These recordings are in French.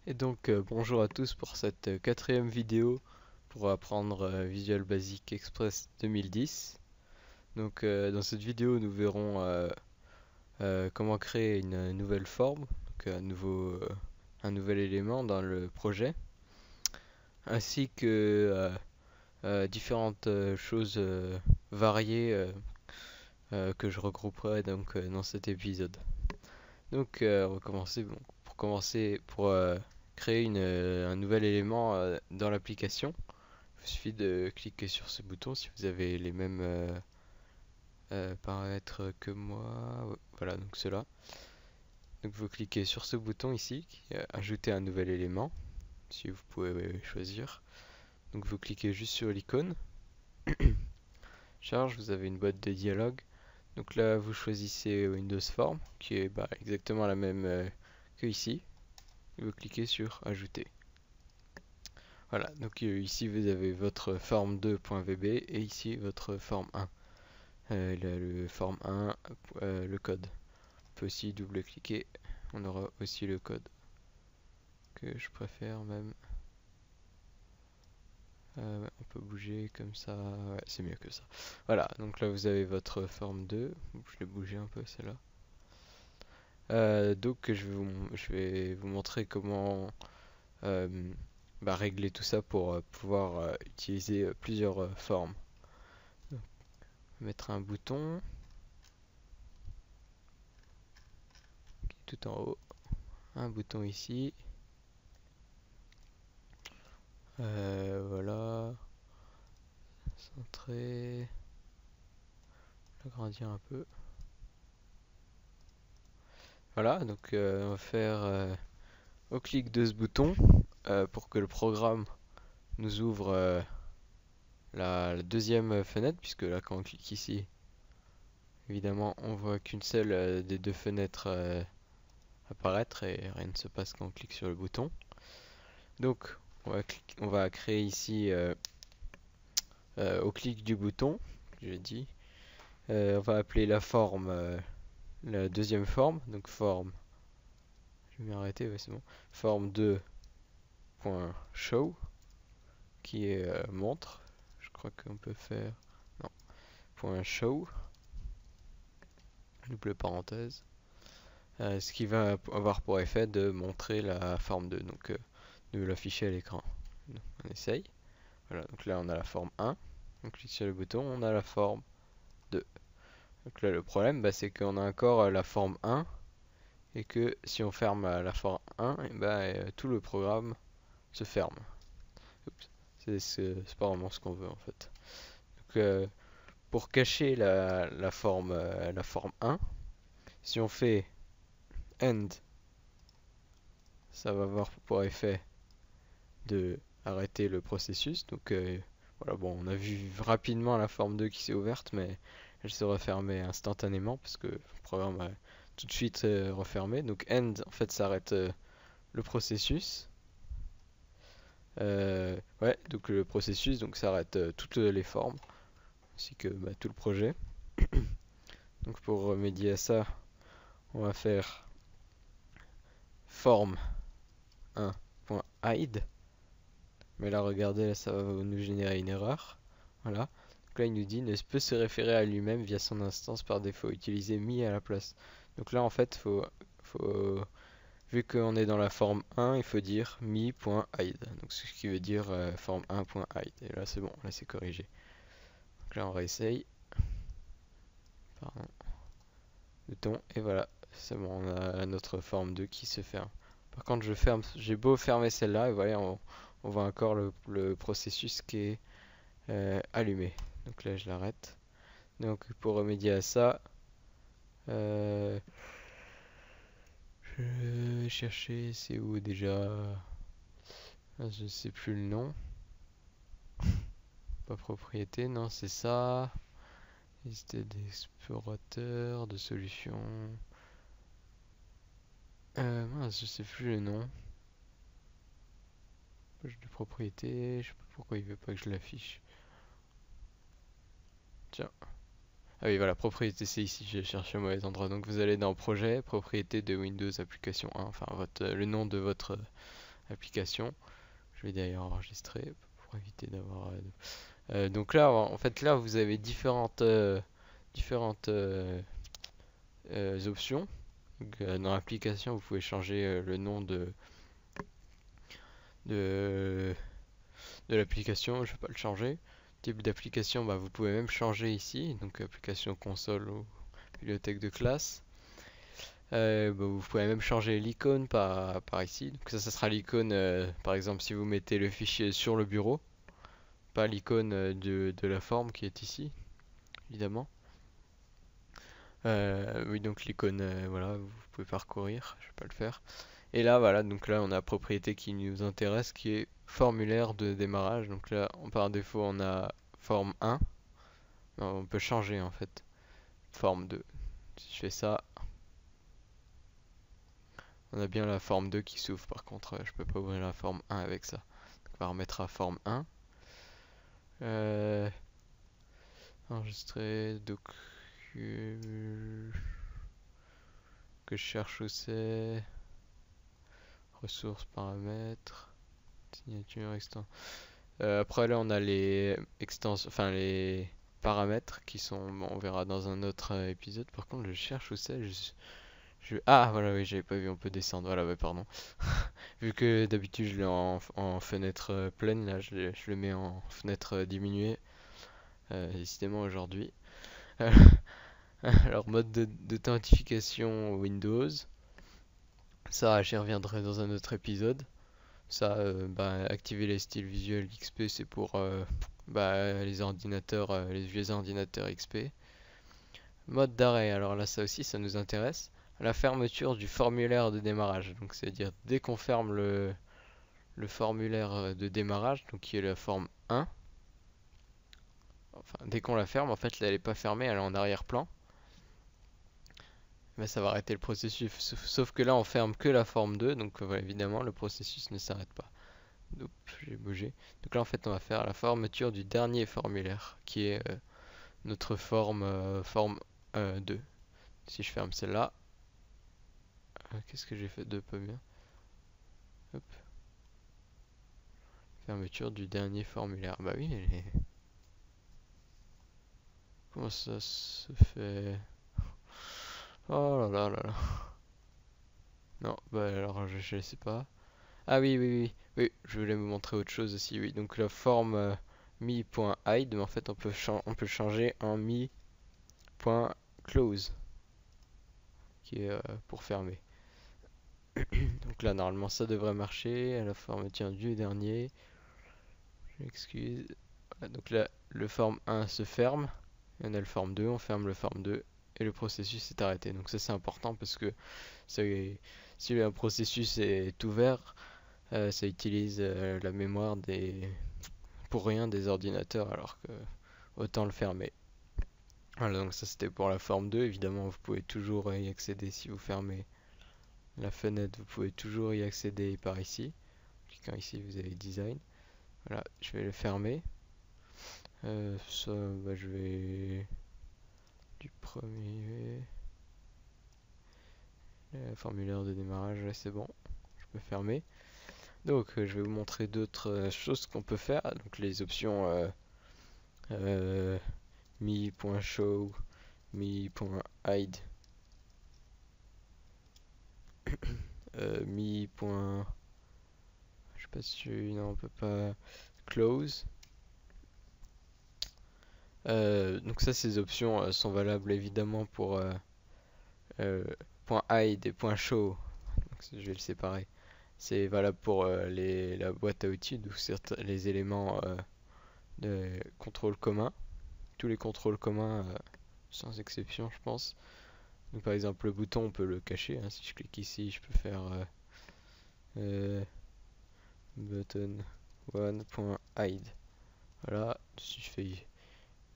Et donc bonjour à tous pour cette quatrième vidéo pour apprendre Visual Basic Express 2010. Donc dans cette vidéo nous verrons comment créer une nouvelle forme, donc un nouvel élément dans le projet, ainsi que différentes choses variées que je regrouperai donc dans cet épisode. Donc on va commencer pour créer un nouvel élément dans l'application. Il suffit de cliquer sur ce bouton si vous avez les mêmes paramètres que moi. Ouais, voilà, donc cela. Donc vous cliquez sur ce bouton ici, qui est ajouter un nouvel élément, si vous pouvez choisir. Donc vous cliquez juste sur l'icône. Charge, vous avez une boîte de dialogue. Donc là vous choisissez Windows Form, qui est exactement la même que ici. Et vous cliquez sur ajouter. Voilà, donc ici vous avez votre forme 2.vb et ici votre forme 1. Le forme 1, le code. On peut aussi double-cliquer, on aura aussi le code. Que je préfère même. Ouais, on peut bouger comme ça, ouais, c'est mieux que ça. Voilà, donc là vous avez votre forme 2. Je l'ai bougé un peu celle-là. Donc je vais vous montrer comment euh, régler tout ça pour pouvoir utiliser plusieurs formes. Donc, mettre un bouton tout en haut, un bouton ici, voilà, centrer, agrandir un peu. Voilà, donc on va faire au clic de ce bouton pour que le programme nous ouvre la deuxième fenêtre, puisque là quand on clique ici, évidemment on voit qu'une seule des deux fenêtres apparaître et rien ne se passe quand on clique sur le bouton. Donc on va créer ici au clic du bouton, je dit, on va appeler la forme la deuxième forme, donc forme, je vais m'arrêter, ouais, c'est bon, forme 2.show qui est montre, je crois qu'on peut faire, non, .show, double parenthèse, ce qui va avoir pour effet de montrer la forme 2, donc de l'afficher à l'écran. Donc, on essaye, voilà, donc là on a la forme 1, on clique sur le bouton, on a la forme 2. Donc là le problème c'est qu'on a encore la forme 1 et que si on ferme la forme 1, tout le programme se ferme. C'est pas vraiment ce qu'on veut en fait. Donc, pour cacher la forme 1, si on fait end, ça va avoir pour effet de arrêter le processus. Donc voilà, bon, on a vu rapidement la forme 2 qui s'est ouverte, mais elle se refermait instantanément parce que le programme a tout de suite refermé. Donc end, en fait, ça arrête le processus. Ouais, donc le processus, donc ça arrête toutes les formes, ainsi que tout le projet. Donc pour remédier à ça, on va faire form 1.hide. Mais là, regardez, là, ça va nous générer une erreur. Voilà. Donc là, il nous dit ne peut se référer à lui-même via son instance par défaut. Utiliser me à la place. Donc là, en fait, vu qu'on est dans la forme 1, il faut dire me.hide. Donc ce qui veut dire forme 1.hide. Et là, c'est bon, là, c'est corrigé. Donc là, on réessaye. Pardon. Bouton, et voilà. C'est bon, on a notre forme 2 qui se ferme. Par contre, j'ai beau fermer celle-là, et voilà, on voit encore le processus qui est allumé. Donc là, je l'arrête. Donc pour remédier à ça, euh, je vais chercher, c'est où déjà? Ah, je sais plus le nom. Pas propriété, non, c'est ça. Liste d'explorateurs, de solutions. Mince, je sais plus le nom. Page de propriété, je sais pas pourquoi il veut pas que je l'affiche. Tiens. Ah oui, voilà, propriété, c'est ici, j'ai cherché au mauvais endroit. Donc vous allez dans projet, propriété de Windows application 1, enfin le nom de votre application. Je vais d'ailleurs enregistrer pour éviter d'avoir... donc là, en fait, là, vous avez différentes options. Donc, dans l'application, vous pouvez changer le nom de, de l'application. Je ne vais pas le changer. Type d'application, bah, vous pouvez même changer ici. Donc, application console ou bibliothèque de classe. Bah, vous pouvez même changer l'icône par ici. Donc ça sera l'icône, par exemple, si vous mettez le fichier sur le bureau, pas l'icône de la forme qui est ici, évidemment. Oui, donc l'icône, voilà, vous pouvez parcourir, je vais pas le faire. Et là, voilà, donc là, on a la propriété qui nous intéresse, qui est formulaire de démarrage. Donc là, par défaut, on a forme 1. Non, on peut changer en fait, forme 2. Si je fais ça, on a bien la forme 2 qui s'ouvre. Par contre, je peux pas ouvrir la forme 1 avec ça. Donc, on va remettre à forme 1. Euh, enregistrer, que je cherche où c'est, ressources, paramètres, signature, extension. Après là on a les extensions, enfin les paramètres qui sont, bon, on verra dans un autre épisode. Par contre je cherche où c'est, ah voilà, oui, j'avais pas vu, on peut descendre, voilà, ouais, pardon. Vu que d'habitude je l'ai en fenêtre pleine, là je le mets en fenêtre diminuée, décidément aujourd'hui. Alors mode d'authentification Windows, ça j'y reviendrai dans un autre épisode. Ça, bah, activer les styles visuels XP, c'est pour bah, les ordinateurs, les vieux ordinateurs XP. Mode d'arrêt, alors là ça aussi ça nous intéresse. La fermeture du formulaire de démarrage, donc c'est-à-dire dès qu'on ferme le formulaire de démarrage, donc qui est la forme 1, enfin dès qu'on la ferme, en fait elle n'est pas fermée, elle est en arrière-plan. Mais ça va arrêter le processus, sauf que là on ferme que la forme 2, donc voilà, évidemment le processus ne s'arrête pas. Oups, j'ai bougé. Donc là en fait on va faire la fermeture du dernier formulaire qui est notre forme 2. Si je ferme celle-là, qu'est-ce que j'ai fait de pas bien? Hop. Fermeture du dernier formulaire. Bah oui, comment ça se fait? Oh là là là là. Non, bah alors je sais pas. Ah oui, oui, oui. Oui, je voulais vous montrer autre chose aussi. Oui, donc la forme mi.hide, mais en fait on peut changer en mi.close, qui est pour fermer. Donc là, normalement, ça devrait marcher. À la fermeture du dernier. J'excuse. Voilà, donc là, le forme 1 se ferme. Et on a le forme 2, on ferme le forme 2. Et le processus est arrêté. Donc ça, c'est important parce que si le processus est ouvert, ça utilise la mémoire pour rien des ordinateurs, alors que autant le fermer. Voilà, donc ça c'était pour la forme 2. Évidemment, vous pouvez toujours y accéder si vous fermez la fenêtre, vous pouvez toujours y accéder par ici. Cliquant ici, vous avez design. Voilà, je vais le fermer. Ça, bah, je vais du premier formulaire de démarrage, là c'est bon, je peux fermer. Donc je vais vous montrer d'autres choses qu'on peut faire. Donc les options mi.show, mi.hide, mi. Je sais pas si non on peut pas close. Donc ça, ces options sont valables évidemment pour .hide et .show. Donc, je vais le séparer. C'est valable pour la boîte à outils, donc les éléments de contrôle commun. Tous les contrôles communs, sans exception, je pense. Donc par exemple, le bouton, on peut le cacher, hein. Si je clique ici, je peux faire button one.hide. Voilà, si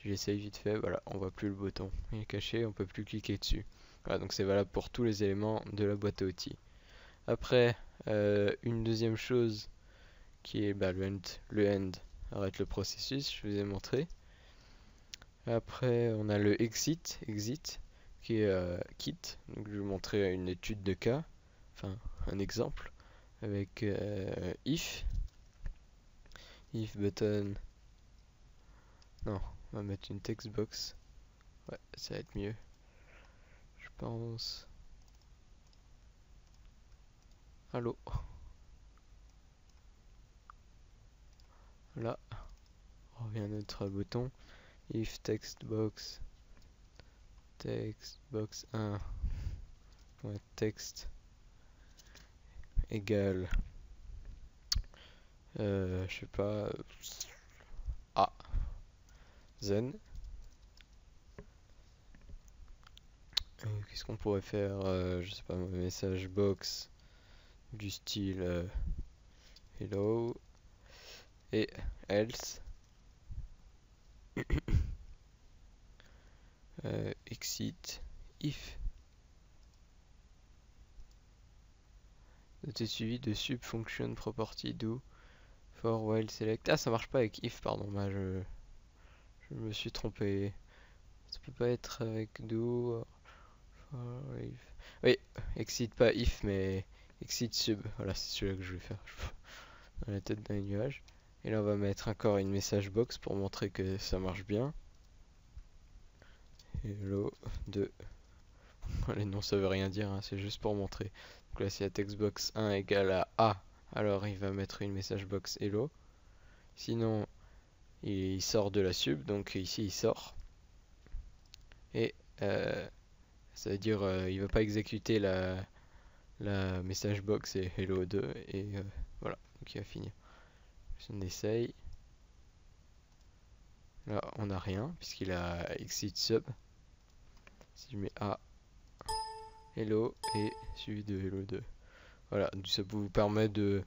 j'essaye vite fait, voilà, on voit plus le bouton. Il est caché, on peut plus cliquer dessus. Voilà, donc c'est valable pour tous les éléments de la boîte à outils. Après, une deuxième chose qui est bah, le end arrête le processus, je vous ai montré. Après, on a le exit qui est quitte. Donc je vais vous montrer une étude de cas, enfin un exemple. avec if button. Non, on va mettre une text box. Ouais, ça va être mieux, je pense. Allô. Là, on revient à notre bouton. If text box 1 text égale je sais pas A zen. Qu'est-ce qu'on pourrait faire, je sais pas, message box du style hello et else exit if. Noté suivi de sub function property do for while select. Ah, ça marche pas avec if, pardon, bah je me suis trompé. Ça peut pas être avec do for if. Oui, exit pas if mais exit sub. Voilà, c'est celui-là que je vais faire dans la tête d'un nuage. Et là on va mettre encore une message box pour montrer que ça marche bien. Hello 2. Les noms ça veut rien dire, hein, c'est juste pour montrer. Donc là si la textbox 1 égale à A, alors il va mettre une message box hello. Sinon il sort de la sub, donc ici il sort. Et ça veut dire il va pas exécuter la message box et hello 2 et voilà, donc il va finir. On essaye. Là on n'a rien puisqu'il a exit sub. Si je mets A hello et suivi de hello 2. Voilà, ça vous permet de...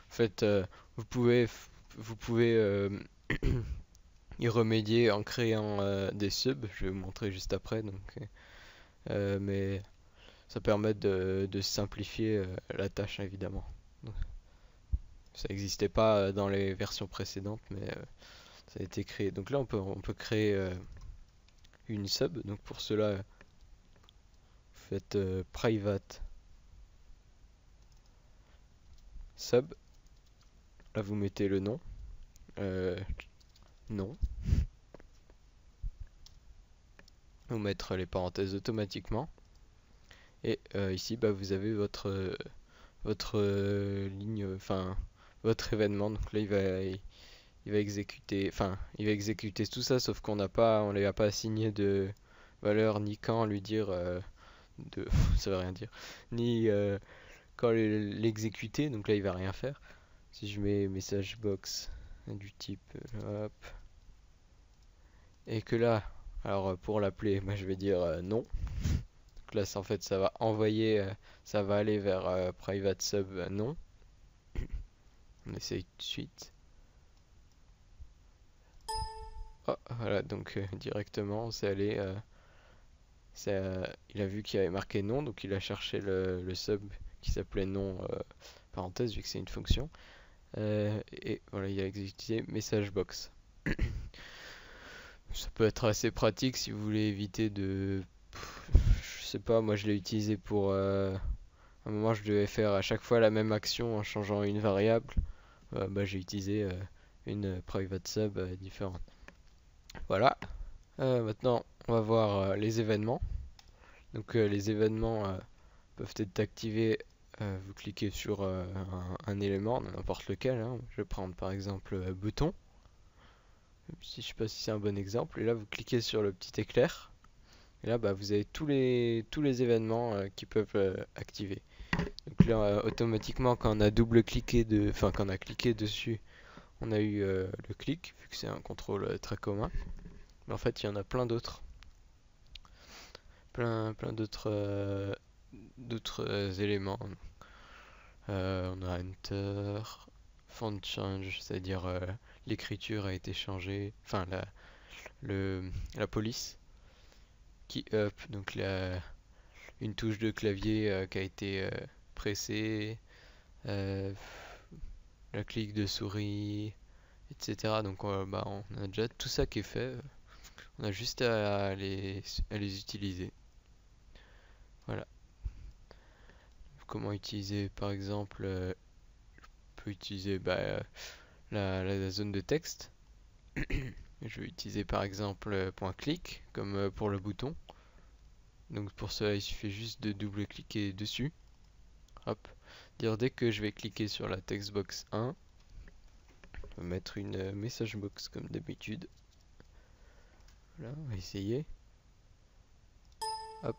En fait, vous pouvez y remédier en créant des subs. Je vais vous montrer juste après. Donc, mais ça permet de simplifier la tâche évidemment. Donc, ça n'existait pas dans les versions précédentes, mais ça a été créé. Donc là, on peut créer une sub. Donc pour cela, vous faites private sub. Là, vous mettez le nom. Non. Vous mettre les parenthèses automatiquement. Et ici, bah, vous avez votre ligne, enfin votre événement. Donc là, il va exécuter, enfin, il va exécuter tout ça, sauf on lui a pas assigné de valeur ni quand lui dire de, ça veut rien dire, ni quand l'exécuter. Donc là, il va rien faire. Si je mets message box du type hop, et que là, alors pour l'appeler, moi je vais dire non. Donc là, en fait, ça va envoyer, ça va aller vers private sub non. On essaye tout de suite. Oh, voilà, donc directement, c'est allé. Il a vu qu'il y avait marqué non, donc il a cherché le sub qui s'appelait non, parenthèse, vu que c'est une fonction. Et voilà, il a exécuté message box. Ça peut être assez pratique si vous voulez éviter de. Je sais pas, moi je l'ai utilisé pour. À un moment, je devais faire à chaque fois la même action en changeant une variable. Bah, j'ai utilisé une private sub différente. Voilà. Maintenant, on va voir les événements. Donc, les événements peuvent être activés. Vous cliquez sur un élément, n'importe lequel, hein. Je vais prendre par exemple bouton. Si je sais pas si c'est un bon exemple. Et là, vous cliquez sur le petit éclair. Et là, bah, vous avez tous les événements qui peuvent activer. Donc là, automatiquement, quand on a quand on a cliqué dessus, on a eu le clic, vu que c'est un contrôle très commun. Mais en fait, il y en a plein d'autres. Plein d'autres éléments. On a enter, font change, c'est-à-dire l'écriture a été changée, enfin la police, key up, donc une touche de clavier qui a été pressée, euh, la clic de souris, etc. Donc bah, on a déjà tout ça qui est fait, on a juste à les utiliser. Voilà. Comment utiliser par exemple peux utiliser la zone de texte. Je vais utiliser par exemple .click comme pour le bouton. Donc pour cela, il suffit juste de double-cliquer dessus. Hop. Dire dès que je vais cliquer sur la textbox 1, on va mettre une message box comme d'habitude. Voilà, on va essayer. Hop.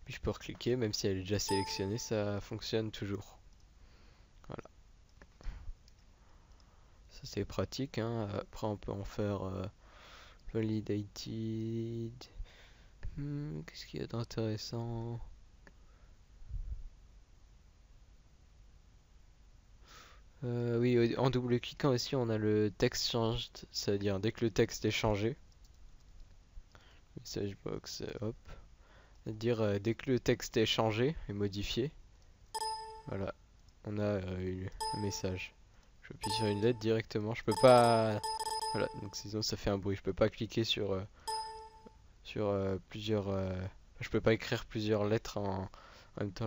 Puis je peux recliquer, même si elle est déjà sélectionnée, ça fonctionne toujours. Voilà. Ça c'est pratique, hein. Après on peut en faire validated. Qu'est-ce qu'il y a d'intéressant? Oui, en double-cliquant aussi, on a le text changed, c'est-à-dire dès que le texte est changé, message box, hop, c'est-à-dire dès que le texte est changé et modifié, voilà, on a un message. Je appuie sur une lettre directement, je peux pas, voilà, donc sinon ça fait un bruit, je peux pas cliquer sur plusieurs, je peux pas écrire plusieurs lettres en même temps.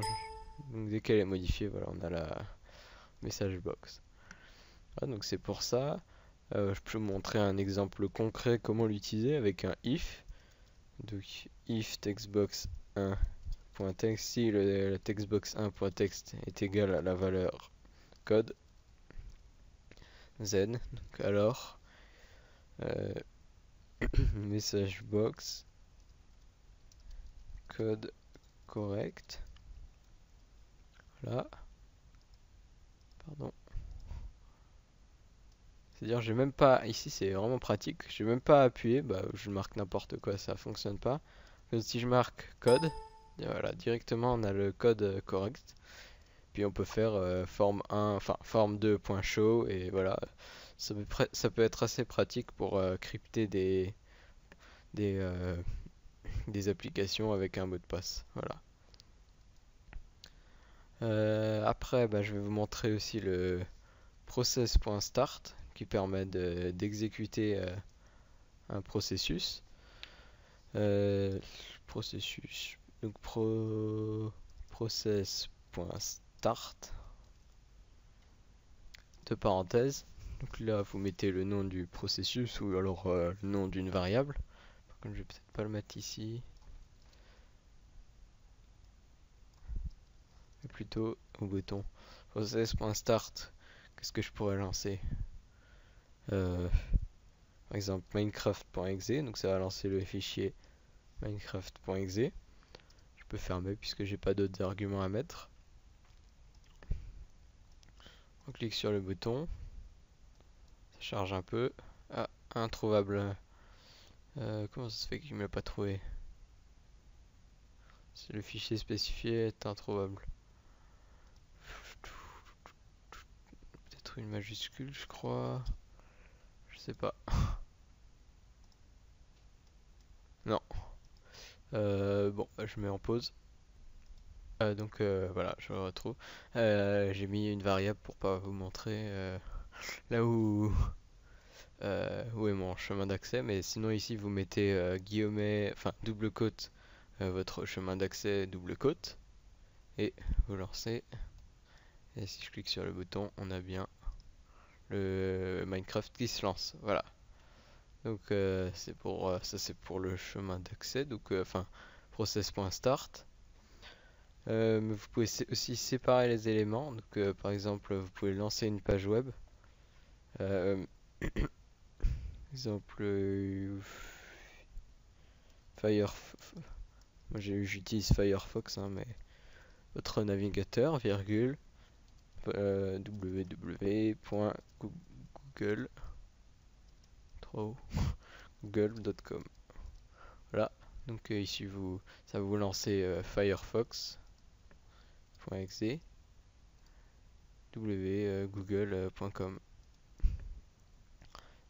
Donc dès qu'elle est modifiée, voilà, on a la message box. Voilà, donc c'est pour ça. Je peux vous montrer un exemple concret comment l'utiliser avec un if. Donc if textbox 1.text, si le textbox 1.text est égal à la valeur code z, donc alors euh, message box code correct. Voilà. Pardon. C'est-à-dire, j'ai même pas, ici c'est vraiment pratique, j'ai même pas appuyé, bah je marque n'importe quoi, ça fonctionne pas. Donc, si je marque code, et voilà, directement on a le code correct. Puis on peut faire forme 1, enfin forme 2.show et voilà, ça peut être assez pratique pour crypter des, euh, des applications avec un mot de passe. Voilà. Après, bah, je vais vous montrer aussi le process.start qui permet d'exécuter un processus. Processus. Donc process.start de parenthèse. Donc là, vous mettez le nom du processus ou alors le nom d'une variable. Par contre, je vais peut-être pas le mettre ici, mais plutôt au bouton process.start. Qu'est-ce que je pourrais lancer? Par exemple, minecraft.exe, donc ça va lancer le fichier minecraft.exe. Je peux fermer puisque j'ai pas d'autres arguments à mettre. On clique sur le bouton, ça charge un peu. Ah, introuvable. Comment ça se fait qu'il ne me l'a pas trouvé? Si le fichier spécifié est introuvable. Peut-être une majuscule, je crois. Je sais pas. Non. Bon, je mets en pause. Donc voilà, je retrouve. J'ai mis une variable pour pas vous montrer là où est mon chemin d'accès. Mais sinon ici vous mettez guillemet, enfin double côte, votre chemin d'accès double côte. Et vous lancez. Et si je clique sur le bouton, on a bien le Minecraft qui se lance. Voilà. Donc c'est pour ça, c'est pour le chemin d'accès. Donc enfin process.start. Mais vous pouvez aussi séparer les éléments. Donc par exemple, vous pouvez lancer une page web. Exemple Firefox. Moi j'utilise Firefox, hein, mais votre navigateur, virgule, www.google google.com. Voilà. Donc ici ça va vous lancer firefox.exe www.google.com.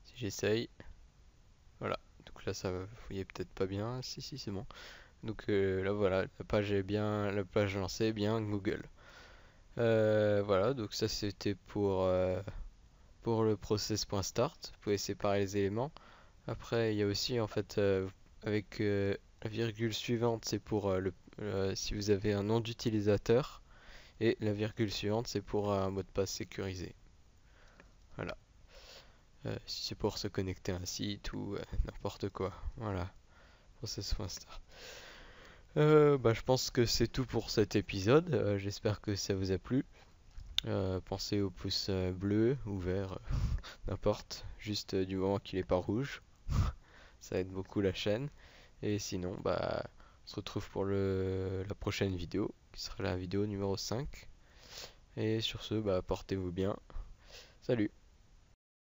Si j'essaye, voilà. Donc là ça vous voyez peut-être pas bien. Si c'est bon. Donc là voilà, la page lancée est bien Google. Voilà, donc ça c'était pour le process.start. Vous pouvez séparer les éléments. Après, il y a aussi en fait avec la virgule suivante, c'est pour si vous avez un nom d'utilisateur et la virgule suivante, c'est pour un mot de passe sécurisé. Voilà. Si c'est pour se connecter à un site ou n'importe quoi. Voilà. Process.star. Je pense que c'est tout pour cet épisode. J'espère que ça vous a plu. Pensez au pouce bleu ou vert, n'importe, juste du moment qu'il est pas rouge. Ça aide beaucoup la chaîne. Et sinon, on se retrouve pour la prochaine vidéo, qui sera la vidéo numéro 5. Et sur ce, portez-vous bien. Salut!